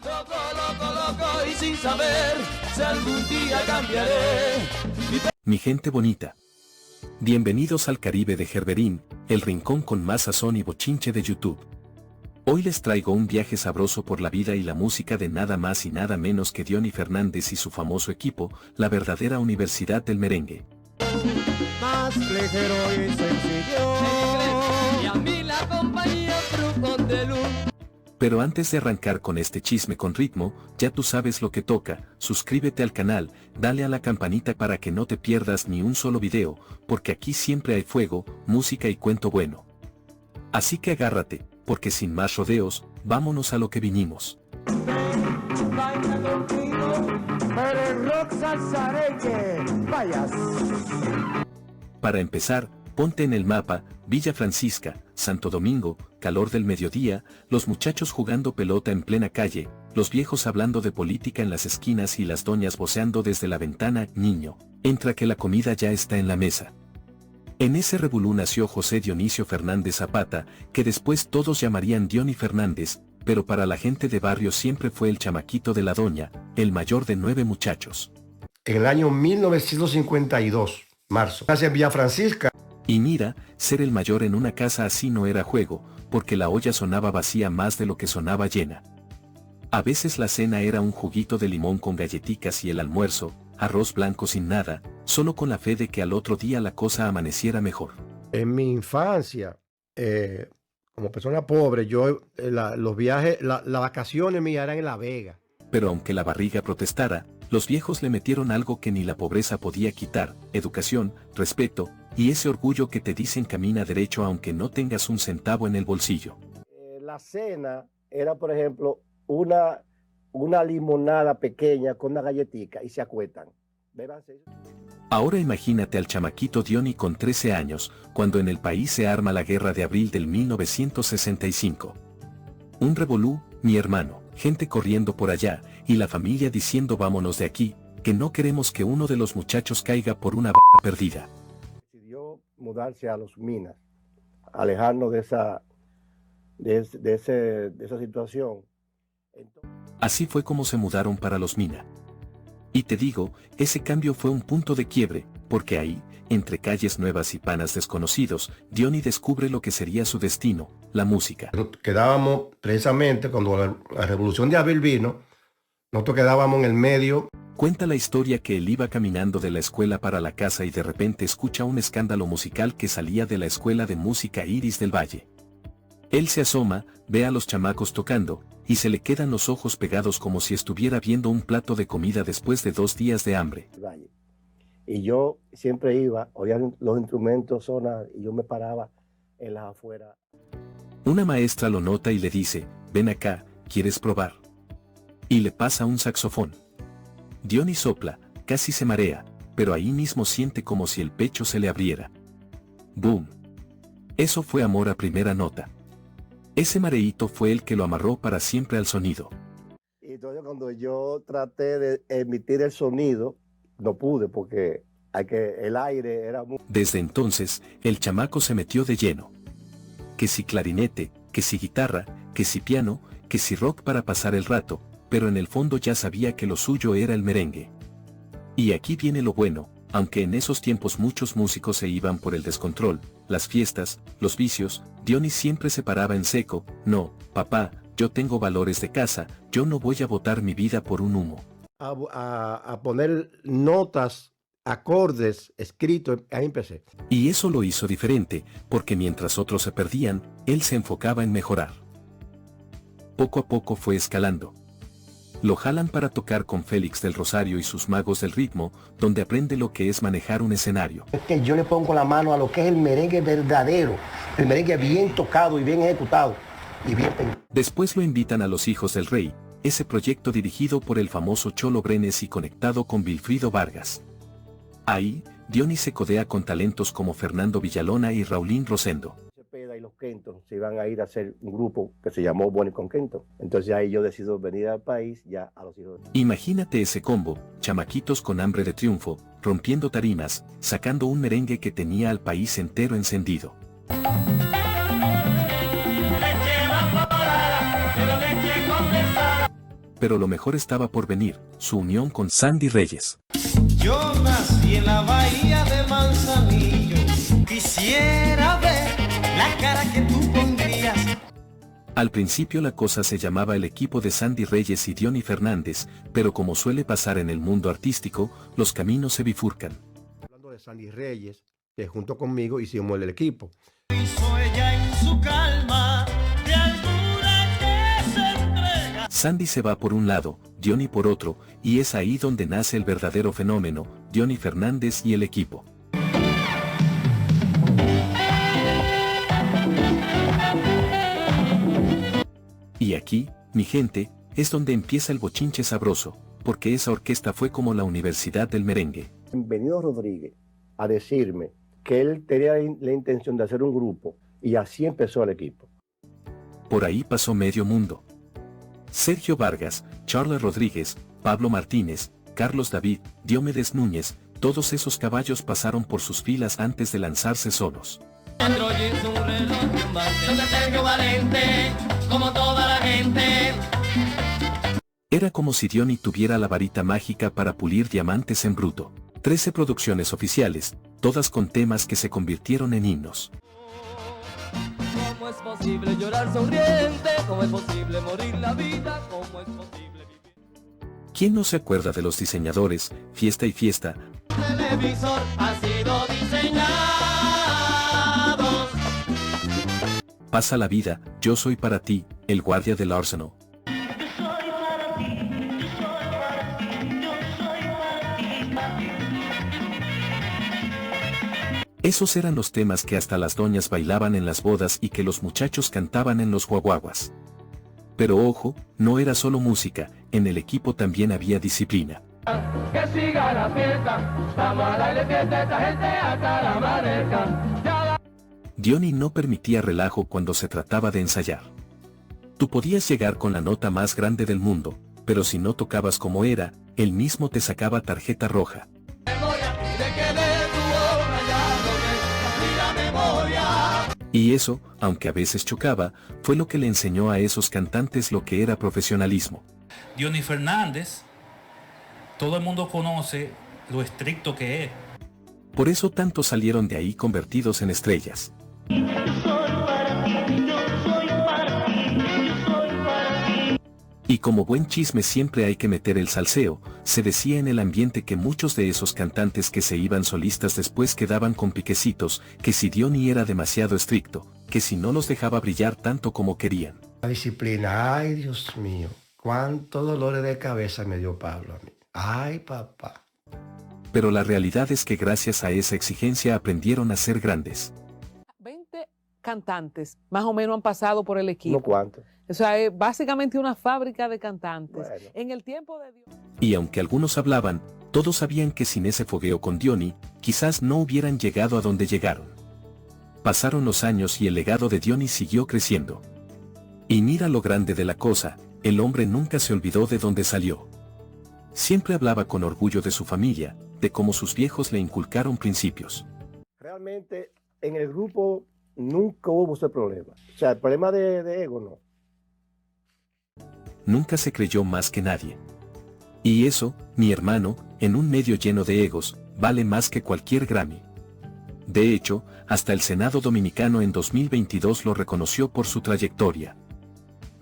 Loco, loco, loco y sin saber si algún día cambiaré. Mi gente bonita. Bienvenidos al Caribe de Gerberín, el rincón con más sazón y bochinche de YouTube. Hoy les traigo un viaje sabroso por la vida y la música de nada más y nada menos que Dionny Fernández y su famoso equipo, la verdadera Universidad del Merengue. Más ligero y sencillo. Y a mí la compañía Frutos de Luz. Pero antes de arrancar con este chisme con ritmo, ya tú sabes lo que toca, suscríbete al canal, dale a la campanita para que no te pierdas ni un solo video, porque aquí siempre hay fuego, música y cuento bueno. Así que agárrate, porque sin más rodeos, vámonos a lo que vinimos. Baila conmigo, pero el rock salsareñe, vayas. Para empezar, ponte en el mapa, Villa Francisca, Santo Domingo, calor del mediodía, los muchachos jugando pelota en plena calle, los viejos hablando de política en las esquinas y las doñas voceando desde la ventana, niño, entra que la comida ya está en la mesa. En ese revolú nació José Dionisio Fernández Zapata, que después todos llamarían Dionny Fernández, pero para la gente de barrio siempre fue el chamaquito de la doña, el mayor de 9 muchachos. En el año 1952, marzo, nace en Villa Francisca. Y mira, ser el mayor en una casa así no era juego, porque la olla sonaba vacía más de lo que sonaba llena. A veces la cena era un juguito de limón con galletitas y el almuerzo, arroz blanco sin nada, solo con la fe de que al otro día la cosa amaneciera mejor. En mi infancia, como persona pobre, yo los viajes, las vacaciones mías eran en La Vega. Pero aunque la barriga protestara, los viejos le metieron algo que ni la pobreza podía quitar, educación, respeto, y ese orgullo que te dicen camina derecho aunque no tengas un centavo en el bolsillo. La cena era, por ejemplo, una limonada pequeña con una galletita y se acuestan. Ahora imagínate al chamaquito Dionny con 13 años, cuando en el país se arma la guerra de abril del 1965. Un revolú, mi hermano, gente corriendo por allá, y la familia diciendo vámonos de aquí, que no queremos que uno de los muchachos caiga por una perdida. Decidió mudarse a Los Minas, alejarnos de esa situación. Así fue como se mudaron para Los Minas. Y te digo, ese cambio fue un punto de quiebre, porque ahí, entre calles nuevas y panas desconocidos, Dionny descubre lo que sería su destino, la música. Quedábamos precisamente cuando la revolución de abril vino, nosotros quedábamos en el medio. Cuenta la historia que él iba caminando de la escuela para la casa y de repente escucha un escándalo musical que salía de la escuela de música Iris del Valle. Él se asoma, ve a los chamacos tocando, y se le quedan los ojos pegados como si estuviera viendo un plato de comida después de 2 días de hambre. Y yo siempre iba, oía los instrumentos sonar y yo me paraba en las afueras. Una maestra lo nota y le dice, ven acá, ¿quieres probar? Y le pasa un saxofón. Dionny sopla, casi se marea, pero ahí mismo siente como si el pecho se le abriera. ¡Boom! Eso fue amor a primera nota. Ese mareíto fue el que lo amarró para siempre al sonido. Y entonces cuando yo traté de emitir el sonido, no pude porque el aire era muy... Desde entonces, el chamaco se metió de lleno. Que si clarinete, que si guitarra, que si piano, que si rock para pasar el rato, pero en el fondo ya sabía que lo suyo era el merengue. Y aquí viene lo bueno, aunque en esos tiempos muchos músicos se iban por el descontrol, las fiestas, los vicios, Dionny siempre se paraba en seco, no, papá, yo tengo valores de casa, yo no voy a botar mi vida por un humo. A poner notas, acordes, escritos, ahí empecé. Y eso lo hizo diferente, porque mientras otros se perdían, él se enfocaba en mejorar. Poco a poco fue escalando. Lo jalan para tocar con Félix del Rosario y sus magos del ritmo, donde aprende lo que es manejar un escenario. Es que yo le pongo la mano a lo que es el merengue verdadero, el merengue bien tocado y bien ejecutado. Después lo invitan a Los Hijos del Rey, ese proyecto dirigido por el famoso Cholo Brenes y conectado con Wilfrido Vargas. Ahí, Dionny se codea con talentos como Fernando Villalona y Raulín Rosendo. Y los Kenton se iban a ir a hacer un grupo que se llamó Bonnie con Kenton. Entonces ahí yo decido venir al país ya a Los Hijos. Imagínate ese combo, chamaquitos con hambre de triunfo, rompiendo tarimas, sacando un merengue que tenía al país entero encendido. pero lo mejor estaba por venir, su unión con Sandy Reyes. Yo nací en la bahía de Manzanillo, quisiera ver la cara que tú pondrías. Al principio la cosa se llamaba el equipo de Sandy Reyes y Diony Fernández, pero como suele pasar en el mundo artístico, los caminos se bifurcan. Hablando de Sandy Reyes, que junto conmigo hicimos el equipo. Hizo ella en su calma, de altura que se entrega. Sandy se va por un lado, Diony por otro, y es ahí donde nace el verdadero fenómeno, Diony Fernández y el equipo. Y aquí, mi gente, es donde empieza el bochinche sabroso, porque esa orquesta fue como la Universidad del Merengue. Venido Rodríguez a decirme que él tenía la intención de hacer un grupo y así empezó el equipo. Por ahí pasó medio mundo. Sergio Vargas, Charles Rodríguez, Pablo Martínez, Carlos David, Diomedes Núñez, todos esos caballos pasaron por sus filas antes de lanzarse solos. Como toda la gente. Era como si Diony tuviera la varita mágica para pulir diamantes en bruto. 13 producciones oficiales, todas con temas que se convirtieron en himnos. ¿Cómo es posible llorar sonriente? ¿Cómo es posible morir la vida? ¿Cómo es posible vivir? ¿Quién no se acuerda de los diseñadores, Fiesta y Fiesta? El televisor ha sido diseñado. Pasa la vida, Yo soy para ti, El guardia del Arsenal. Esos eran los temas que hasta las doñas bailaban en las bodas y que los muchachos cantaban en los guaguaguas. Pero ojo, no era solo música, en el equipo también había disciplina. Que siga la fiesta, vamos a darle fiesta a esta gente hasta la amanezca. Diony no permitía relajo cuando se trataba de ensayar. Tú podías llegar con la nota más grande del mundo, pero si no tocabas como era, él mismo te sacaba tarjeta roja. Y eso, aunque a veces chocaba, fue lo que le enseñó a esos cantantes lo que era profesionalismo. Diony Fernández, todo el mundo conoce lo estricto que es. Por eso tantos salieron de ahí convertidos en estrellas. Y como buen chisme siempre hay que meter el salseo, se decía en el ambiente que muchos de esos cantantes que se iban solistas después quedaban con piquecitos, que si Diony era demasiado estricto, que si no los dejaba brillar tanto como querían. La disciplina, ay Dios mío, cuántos dolores de cabeza me dio Pablo a mí. Ay papá. Pero la realidad es que gracias a esa exigencia aprendieron a ser grandes. 20 cantantes más o menos han pasado por el equipo. No cuánto. O sea, es básicamente una fábrica de cantantes. Bueno. En el tiempo de Dios. Y aunque algunos hablaban, todos sabían que sin ese fogueo con Diony, quizás no hubieran llegado a donde llegaron. Pasaron los años y el legado de Diony siguió creciendo. Y mira lo grande de la cosa, el hombre nunca se olvidó de dónde salió. Siempre hablaba con orgullo de su familia, de cómo sus viejos le inculcaron principios. Realmente en el grupo nunca hubo ese problema. O sea, el problema de ego no. Nunca se creyó más que nadie. Y eso, mi hermano, en un medio lleno de egos, vale más que cualquier Grammy. De hecho, hasta el Senado Dominicano en 2022 lo reconoció por su trayectoria.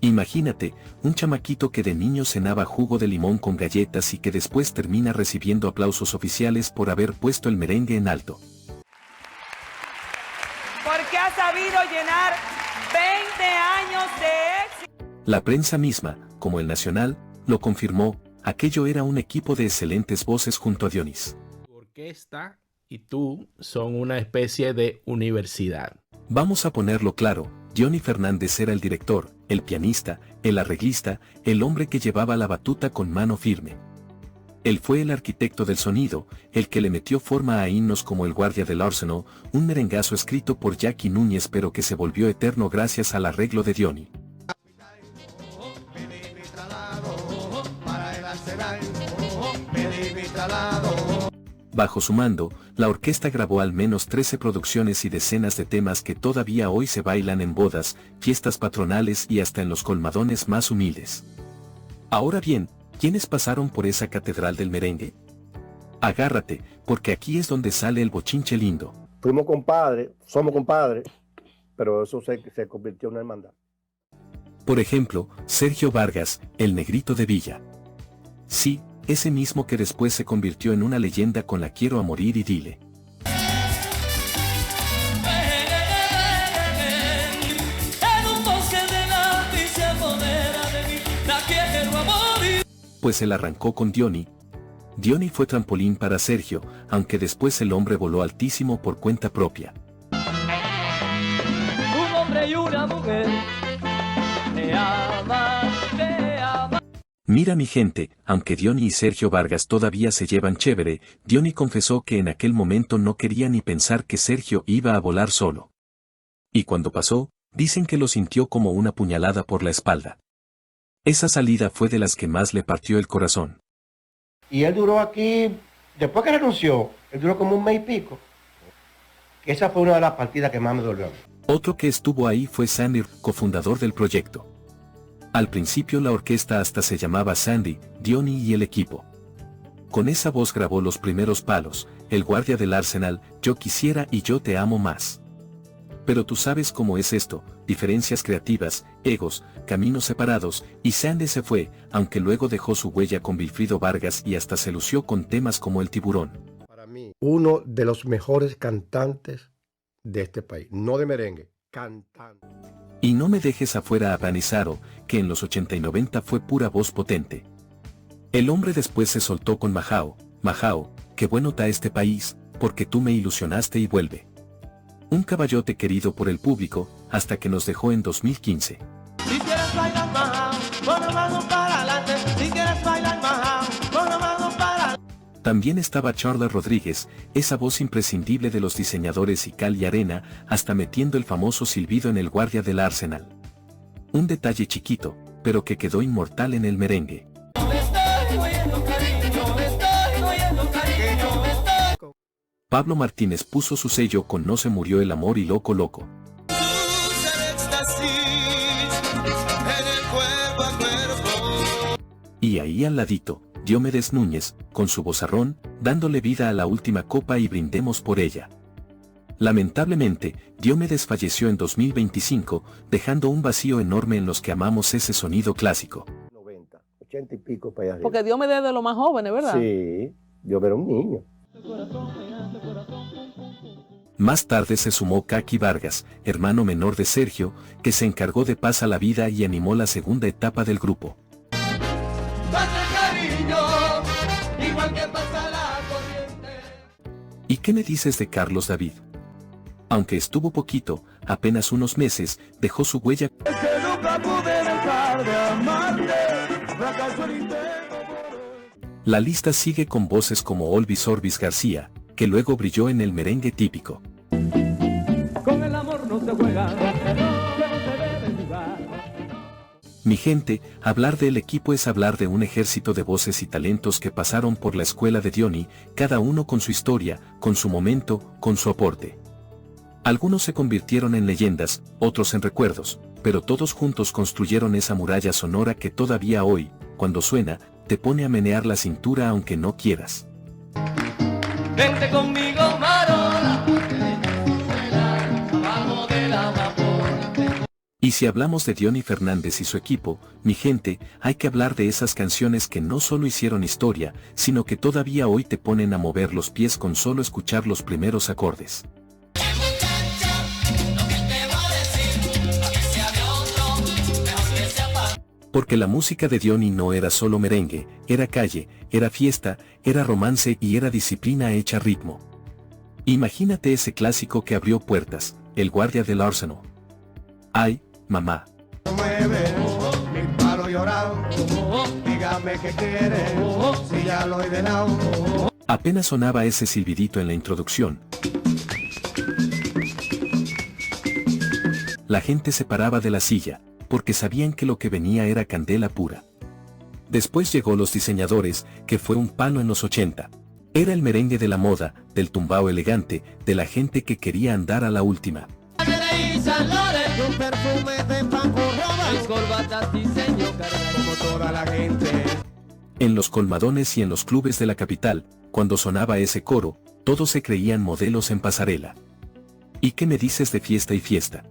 Imagínate, un chamaquito que de niño cenaba jugo de limón con galletas y que después termina recibiendo aplausos oficiales por haber puesto el merengue en alto. Porque ha sabido llenar 20 años de éxito. La prensa misma, como el Nacional, lo confirmó, aquello era un equipo de excelentes voces junto a Dionys. Tu orquesta y tú son una especie de universidad. Vamos a ponerlo claro, Diony Fernández era el director, el pianista, el arreglista, el hombre que llevaba la batuta con mano firme. Él fue el arquitecto del sonido, el que le metió forma a himnos como El guardia del Arsenal, un merengazo escrito por Jackie Núñez pero que se volvió eterno gracias al arreglo de Diony. Bajo su mando, la orquesta grabó al menos 13 producciones y decenas de temas que todavía hoy se bailan en bodas, fiestas patronales y hasta en los colmadones más humildes. Ahora bien, ¿quiénes pasaron por esa catedral del merengue? Agárrate, porque aquí es donde sale el bochinche lindo. Fuimos compadres, somos compadres, pero eso se convirtió en una hermandad. Por ejemplo, Sergio Vargas, el negrito de Villa. Sí, ese mismo que después se convirtió en una leyenda con La quiero a morir y dile. Pues él arrancó con Diony. Diony fue trampolín para Sergio, aunque después el hombre voló altísimo por cuenta propia. Un hombre y una mujer te aman, te aman. Mira mi gente, aunque Diony y Sergio Vargas todavía se llevan chévere, Diony confesó que en aquel momento no quería ni pensar que Sergio iba a volar solo. Y cuando pasó, dicen que lo sintió como una puñalada por la espalda. Esa salida fue de las que más le partió el corazón. Y él duró aquí, después que renunció, él duró como un mes y pico. Esa fue una de las partidas que más me dolió. Otro que estuvo ahí fue Sandy, cofundador del proyecto. Al principio la orquesta hasta se llamaba Sandy, Diony y el equipo. Con esa voz grabó los primeros palos, El guardia del Arsenal, Yo quisiera y Yo te amo más. Pero tú sabes cómo es esto, diferencias creativas, egos, caminos separados, y Sandy se fue, aunque luego dejó su huella con Wilfrido Vargas y hasta se lució con temas como El tiburón. Para mí, uno de los mejores cantantes de este país, no de merengue, cantante. Y no me dejes afuera a Banizaro, que en los 80 y 90 fue pura voz potente. El hombre después se soltó con Majao, Majao, qué bueno está este país, porque tú me ilusionaste y vuelve. Un caballote querido por el público, hasta que nos dejó en 2015. Si quieres bailar Majao, pon la mano para adelante. Si quieres bailar Majao, pon la mano para adelante. También estaba Charles Rodríguez, esa voz imprescindible de los diseñadores y cal y arena, hasta metiendo el famoso silbido en El guardia del Arsenal. Un detalle chiquito, pero que quedó inmortal en el merengue. Pablo Martínez puso su sello con No se murió el amor y Loco Loco. Y ahí al ladito, Diomedes Núñez, con su vozarrón, dándole vida a la última copa y brindemos por ella. Lamentablemente, Diomedes falleció en 2025, dejando un vacío enorme en los que amamos ese sonido clásico. 90, 80 y pico para allá arriba. Porque Diomedes es de los más jóvenes, ¿verdad? Sí, yo era un niño. Más tarde se sumó Kaki Vargas, hermano menor de Sergio, que se encargó de Pasa la Vida y animó la segunda etapa del grupo. ¿Y qué me dices de Carlos David? Aunque estuvo poquito, apenas unos meses, dejó su huella. La lista sigue con voces como Olvis Orbis García, que luego brilló en el merengue típico. Con el amor no se juega, que no se debe jugar. Mi gente, hablar del equipo es hablar de un ejército de voces y talentos que pasaron por la escuela de Diony, cada uno con su historia, con su momento, con su aporte. Algunos se convirtieron en leyendas, otros en recuerdos, pero todos juntos construyeron esa muralla sonora que todavía hoy, cuando suena, te pone a menear la cintura aunque no quieras. Vente conmigo, Marola, abajo de la amapola. Y si hablamos de Diony Fernández y su equipo, mi gente, hay que hablar de esas canciones que no solo hicieron historia, sino que todavía hoy te ponen a mover los pies con solo escuchar los primeros acordes. Porque la música de Diony no era solo merengue, era calle, era fiesta, era romance y era disciplina hecha ritmo. Imagínate ese clásico que abrió puertas, El guardia del Arsenal. Ay, mamá. Mueve, mi palo llorado, dígame qué quiere, si ya lo he de lado. Apenas sonaba ese silbidito en la introducción. La gente se paraba de la silla, porque sabían que lo que venía era candela pura. Después llegó Los Diseñadores, que fue un palo en los 80. Era el merengue de la moda, del tumbao elegante, de la gente que quería andar a la última. Un perfume de Paco Rabanne, Mis corbatas diseño cargado. Como toda la gente En los colmadones y en los clubes de la capital, cuando sonaba ese coro, todos se creían modelos en pasarela. ¿Y qué me dices de fiesta y fiesta?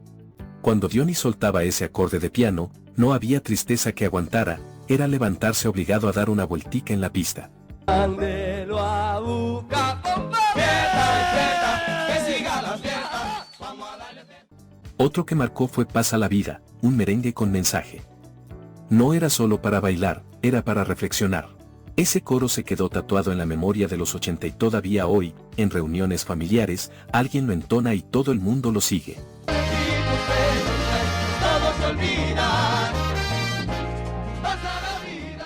Cuando Diony soltaba ese acorde de piano, no había tristeza que aguantara, era levantarse obligado a dar una vueltica en la pista. Andelo a buscar, que siga la fiesta. Vamos a darle. Otro que marcó fue Pasa la Vida, un merengue con mensaje. No era solo para bailar, era para reflexionar. Ese coro se quedó tatuado en la memoria de los 80 y todavía hoy, en reuniones familiares, alguien lo entona y todo el mundo lo sigue. Todo se olvida. Pasa la vida.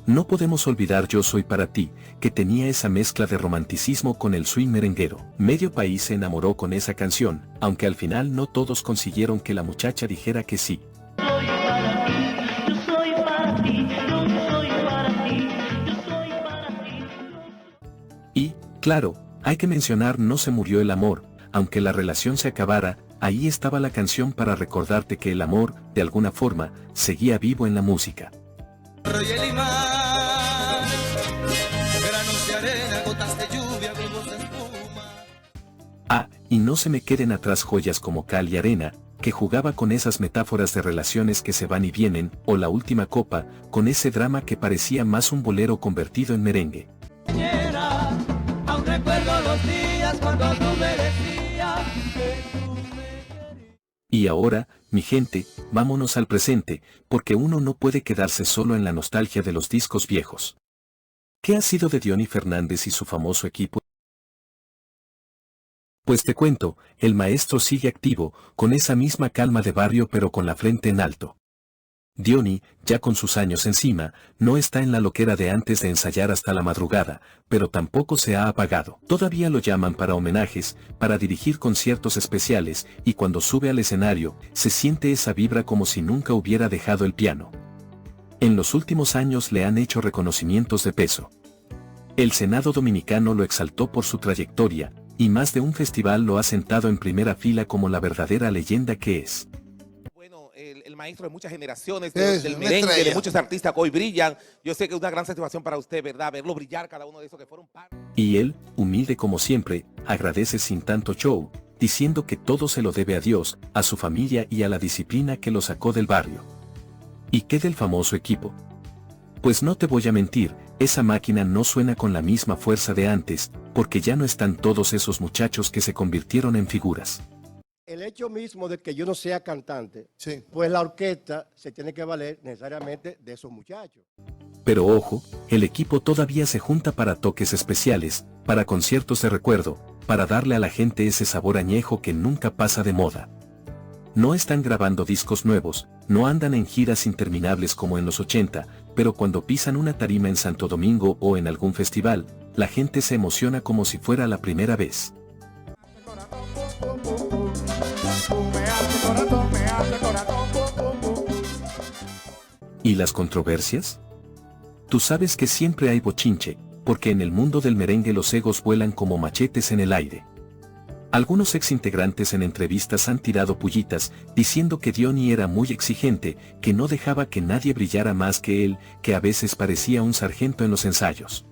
No podemos olvidar Yo Soy Para Ti, que tenía esa mezcla de romanticismo con el swing merenguero. Medio país se enamoró con esa canción, aunque al final no todos consiguieron que la muchacha dijera que sí. Y, claro, hay que mencionar No se murió el amor, aunque la relación se acabara, ahí estaba la canción para recordarte que el amor, de alguna forma, seguía vivo en la música. Ah, y no se me queden atrás joyas como Cal y Arena, que jugaba con esas metáforas de relaciones que se van y vienen, o La Última Copa, con ese drama que parecía más un bolero convertido en merengue. Aún recuerdo los días cuando tú me decías que tú me querías. Y ahora, mi gente, vámonos al presente, porque uno no puede quedarse solo en la nostalgia de los discos viejos. ¿Qué ha sido de Diony Fernández y su famoso equipo? Pues te cuento, el maestro sigue activo, con esa misma calma de barrio pero con la frente en alto. Diony, ya con sus años encima, no está en la loquera de antes de ensayar hasta la madrugada, pero tampoco se ha apagado. Todavía lo llaman para homenajes, para dirigir conciertos especiales, y cuando sube al escenario, se siente esa vibra como si nunca hubiera dejado el piano. En los últimos años le han hecho reconocimientos de peso. El Senado dominicano lo exaltó por su trayectoria, y más de un festival lo ha sentado en primera fila como la verdadera leyenda que es. Bueno, el maestro de muchas generaciones, del merengue, de muchos artistas que hoy brillan. Yo sé que es una gran satisfacción para usted, ¿verdad? Verlo brillar cada uno de esos que fueron parte. Y él, humilde como siempre, agradece sin tanto show, diciendo que todo se lo debe a Dios, a su familia y a la disciplina que lo sacó del barrio. ¿Y qué del famoso equipo? Pues no te voy a mentir, esa máquina no suena con la misma fuerza de antes, porque ya no están todos esos muchachos que se convirtieron en figuras. El hecho mismo de que yo no sea cantante, pues la orquesta se tiene que valer necesariamente de esos muchachos. Pero ojo, el equipo todavía se junta para toques especiales, para conciertos de recuerdo, para darle a la gente ese sabor añejo que nunca pasa de moda. No están grabando discos nuevos, no andan en giras interminables como en los 80, pero cuando pisan una tarima en Santo Domingo o en algún festival, la gente se emociona como si fuera la primera vez. ¿Y las controversias? Tú sabes que siempre hay bochinche, porque en el mundo del merengue los egos vuelan como machetes en el aire. Algunos exintegrantes en entrevistas han tirado pullitas, diciendo que Diony era muy exigente, que no dejaba que nadie brillara más que él, que a veces parecía un sargento en los ensayos.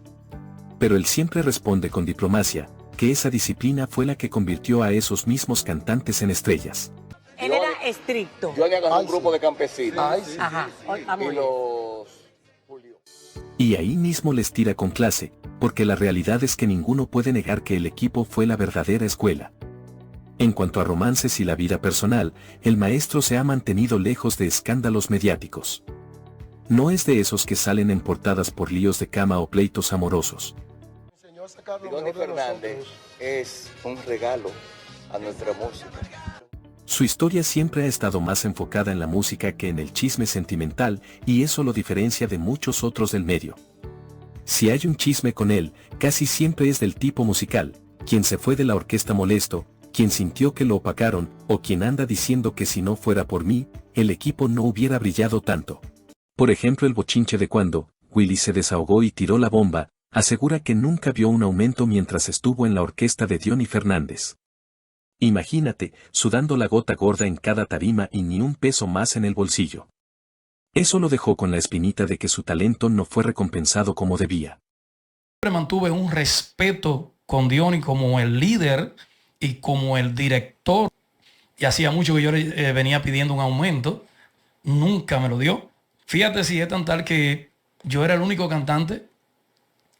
Pero él siempre responde con diplomacia, que esa disciplina fue la que convirtió a esos mismos cantantes en estrellas. Él era estricto. Diony agarró un grupo de campesinos Ajá. y los pulió. Y ahí mismo les tira con clase, porque la realidad es que ninguno puede negar que el equipo fue la verdadera escuela. En cuanto a romances y la vida personal, el maestro se ha mantenido lejos de escándalos mediáticos. No es de esos que salen en portadas por líos de cama o pleitos amorosos. Diony Fernández es un regalo a nuestra música. Su historia siempre ha estado más enfocada en la música que en el chisme sentimental, y eso lo diferencia de muchos otros del medio. Si hay un chisme con él, casi siempre es del tipo musical, quien se fue de la orquesta molesto, quien sintió que lo opacaron, o quien anda diciendo que si no fuera por mí, el equipo no hubiera brillado tanto. Por ejemplo, el bochinche de cuando Willy se desahogó y tiró la bomba, asegura que nunca vio un aumento mientras estuvo en la orquesta de Diony Fernández. Imagínate, sudando la gota gorda en cada tarima y ni un peso más en el bolsillo. Eso lo dejó con la espinita de que su talento no fue recompensado como debía. Siempre mantuve un respeto con Diony como el líder y como el director. Y hacía mucho que yo venía pidiendo un aumento. Nunca me lo dio. Fíjate si es tan tal que yo era el único cantante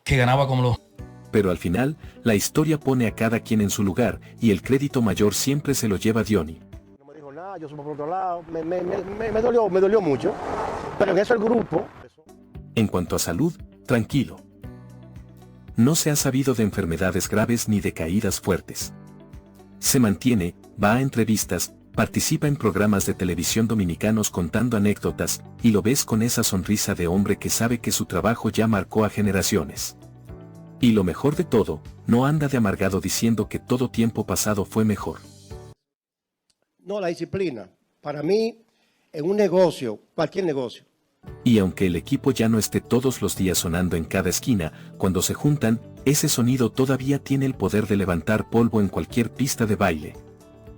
que ganaba como los... Pero al final, la historia pone a cada quien en su lugar y el crédito mayor siempre se lo lleva Diony. No me dijo nada, yo subo por otro lado, me dolió mucho, pero en eso el grupo... En cuanto a salud, tranquilo. No se ha sabido de enfermedades graves ni de caídas fuertes. Se mantiene, va a entrevistas, participa en programas de televisión dominicanos contando anécdotas, y lo ves con esa sonrisa de hombre que sabe que su trabajo ya marcó a generaciones. Y lo mejor de todo, no anda de amargado diciendo que todo tiempo pasado fue mejor. No, la disciplina. Para mí, en un negocio, cualquier negocio. Y aunque el equipo ya no esté todos los días sonando en cada esquina, cuando se juntan, ese sonido todavía tiene el poder de levantar polvo en cualquier pista de baile.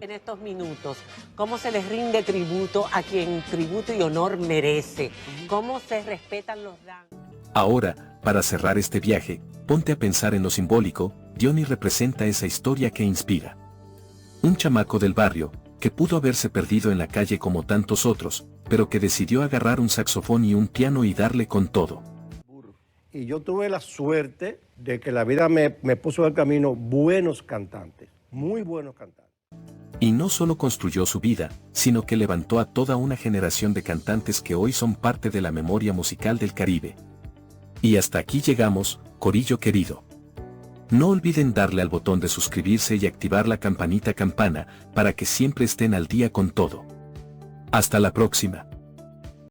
En estos minutos, ¿cómo se les rinde tributo a quien tributo y honor merece? ¿Cómo se respetan los rangos? Ahora, para cerrar este viaje, ponte a pensar en lo simbólico. Diony representa esa historia que inspira. Un chamaco del barrio, que pudo haberse perdido en la calle como tantos otros, pero que decidió agarrar un saxofón y un piano y darle con todo. Y yo tuve la suerte de que la vida me puso al camino buenos cantantes, muy buenos cantantes. Y no solo construyó su vida, sino que levantó a toda una generación de cantantes que hoy son parte de la memoria musical del Caribe. Y hasta aquí llegamos, corillo querido. No olviden darle al botón de suscribirse y activar la campanita campana para que siempre estén al día con todo. Hasta la próxima.